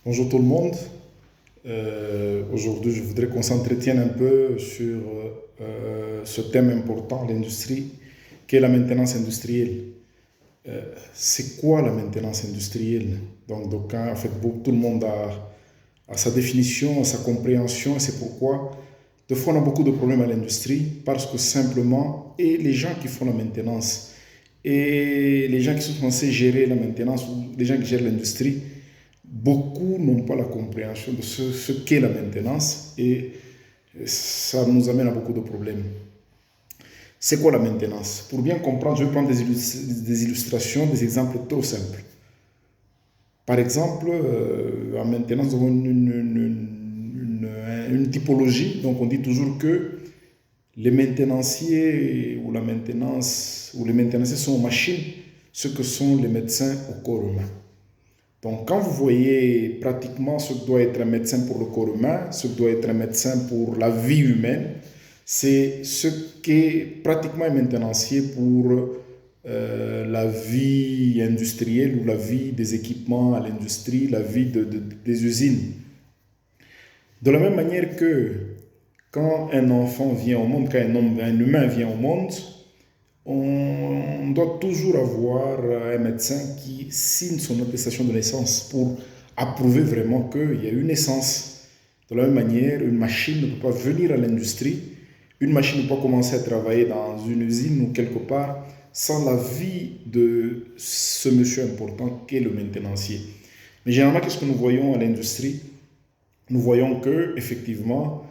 Bonjour tout le monde. Aujourd'hui, je voudrais qu'on s'entretienne un peu sur ce thème important, l'industrie, qu'est la maintenance industrielle. C'est quoi la maintenance industrielle? Donc, en fait, tout le monde a sa définition, a sa compréhension, et c'est pourquoi, des fois, on a beaucoup de problèmes à l'industrie, parce que simplement, et les gens qui font la maintenance, et les gens qui sont censés gérer la maintenance, ou les gens qui gèrent l'industrie, beaucoup n'ont pas la compréhension de ce qu'est la maintenance et ça nous amène à beaucoup de problèmes. C'est quoi la maintenance? Pour bien comprendre, je vais prendre des illustrations, des exemples trop simples. Par exemple, en maintenance, nous avons une typologie. Donc, on dit toujours que les maintenanciers ou la maintenance ou les maintenanciers sont aux machines, ce que sont les médecins au corps humain. Donc, quand vous voyez pratiquement ce que doit être un médecin pour le corps humain, ce que doit être un médecin pour la vie humaine, c'est ce qu'est pratiquement un maintenancier pour la vie industrielle ou la vie des équipements à l'industrie, la vie des usines. De la même manière que quand un enfant vient au monde, quand un humain vient au monde, on doit toujours avoir un médecin qui signe son attestation de naissance pour approuver vraiment qu'il y a une naissance. De la même manière, une machine ne peut pas venir à l'industrie, une machine ne peut pas commencer à travailler dans une usine ou quelque part sans l'avis de ce monsieur important qu'est le maintenancier. Mais généralement, qu'est-ce que nous voyons à l'industrie? Nous voyons que effectivement,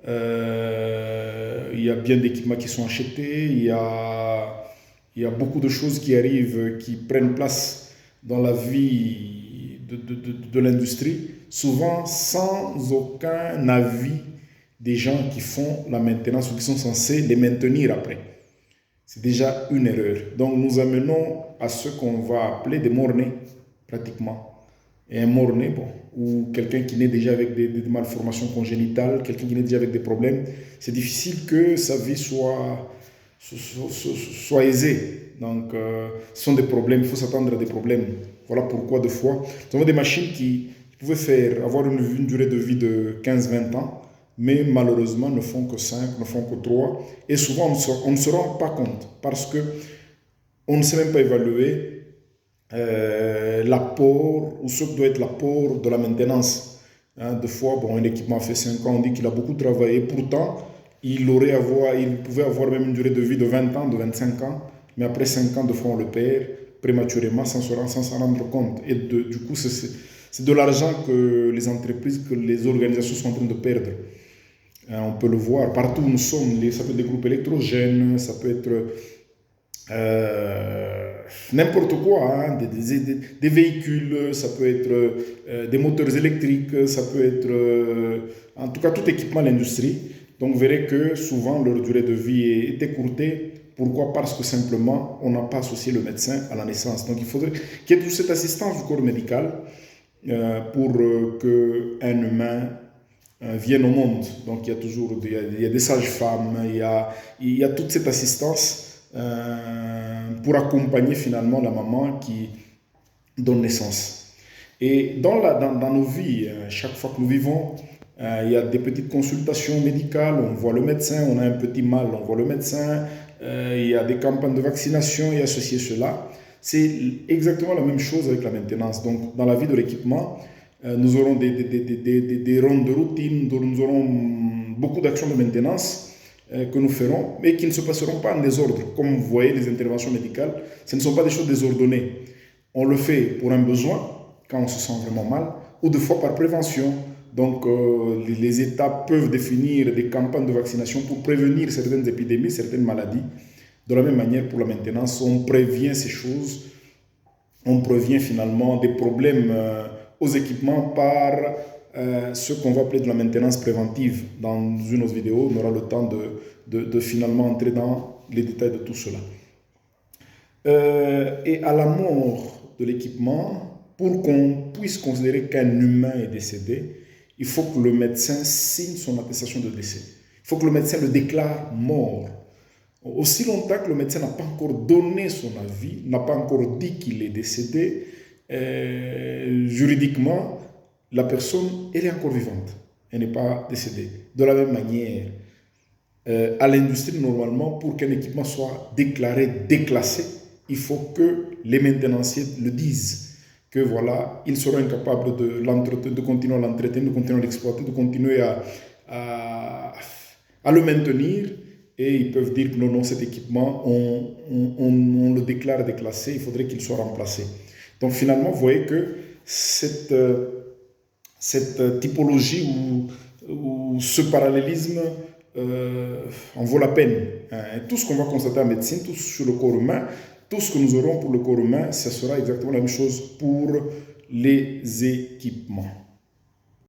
il y a bien d'équipements qui sont achetés, il y a beaucoup de choses qui arrivent, qui prennent place dans la vie de l'industrie, souvent sans aucun avis des gens qui font la maintenance ou qui sont censés les maintenir après. C'est déjà une erreur. Donc nous amenons à ce qu'on va appeler des morts-nés, pratiquement. Et un mort-né, bon, ou quelqu'un qui naît déjà avec des malformations congénitales, quelqu'un qui naît déjà avec des problèmes, c'est difficile que sa vie soit aisée. Donc, ce sont des problèmes, il faut s'attendre à des problèmes. Voilà pourquoi, deux fois, nous avons des machines qui pouvaient avoir une durée de vie de 15-20 ans, mais malheureusement ne font que 5, ne font que 3. Et souvent, on ne se rend pas compte parce que on ne sait même pas évaluer l'apport ou ce que doit être l'apport de la maintenance. Hein, des fois, bon, un équipement fait 5 ans, on dit qu'il a beaucoup travaillé. Pourtant, il pouvait avoir même une durée de vie de 20 ans, de 25 ans. Mais après 5 ans, de fois, on le perd prématurément sans s'en rendre compte. Et du coup, c'est de l'argent que les entreprises, que les organisations sont en train de perdre. On peut le voir partout où nous sommes. Ça peut être des groupes électrogènes, ça peut être n'importe quoi, hein, des véhicules, ça peut être des moteurs électriques, ça peut être en tout cas tout équipement à l'industrie. Donc vous verrez que souvent leur durée de vie est écourtée. Pourquoi? Parce que simplement on n'a pas associé le médecin à la naissance. Donc il faudrait qu'il y ait toute cette assistance du corps médical pour qu'un humain vienne au monde. Donc il y a des sages-femmes, il y a toute cette assistance pour accompagner finalement la maman qui donne naissance. Et dans nos vies, chaque fois que nous vivons, il y a des petites consultations médicales, on voit le médecin, on a un petit mal, on voit le médecin, il y a des campagnes de vaccination et associer cela. C'est exactement la même chose avec la maintenance. Donc dans la vie de l'équipement, nous aurons des rondes de routine, nous aurons beaucoup d'actions de maintenance que nous ferons, mais qui ne se passeront pas en désordre. Comme vous voyez, les interventions médicales, ce ne sont pas des choses désordonnées. On le fait pour un besoin, quand on se sent vraiment mal, ou des fois par prévention. Donc, les États peuvent définir des campagnes de vaccination pour prévenir certaines épidémies, certaines maladies. De la même manière, pour la maintenance, on prévient ces choses, on prévient finalement des problèmes aux équipements par ce qu'on va appeler de la maintenance préventive. Dans une autre vidéo, on aura le temps de finalement entrer dans les détails de tout cela. Et à la mort de l'équipement, pour qu'on puisse considérer qu'un humain est décédé, il faut que le médecin signe son attestation de décès. Il faut que le médecin le déclare mort. Aussi longtemps que le médecin n'a pas encore donné son avis, n'a pas encore dit qu'il est décédé, juridiquement, la personne, elle est encore vivante. Elle n'est pas décédée. De la même manière, à l'industrie, normalement, pour qu'un équipement soit déclaré déclassé, il faut que les maintenanciers le disent, que voilà, ils seront incapables de l'entretenir, de continuer à l'entretenir, de continuer à l'exploiter, de continuer à le maintenir, et ils peuvent dire que non, non, cet équipement, on le déclare déclassé, il faudrait qu'il soit remplacé. Donc finalement, vous voyez que cette typologie ou ce parallélisme en vaut la peine. Hein. Tout ce qu'on va constater en médecine, tout sur le corps humain, tout ce que nous aurons pour le corps humain, ce sera exactement la même chose pour les équipements.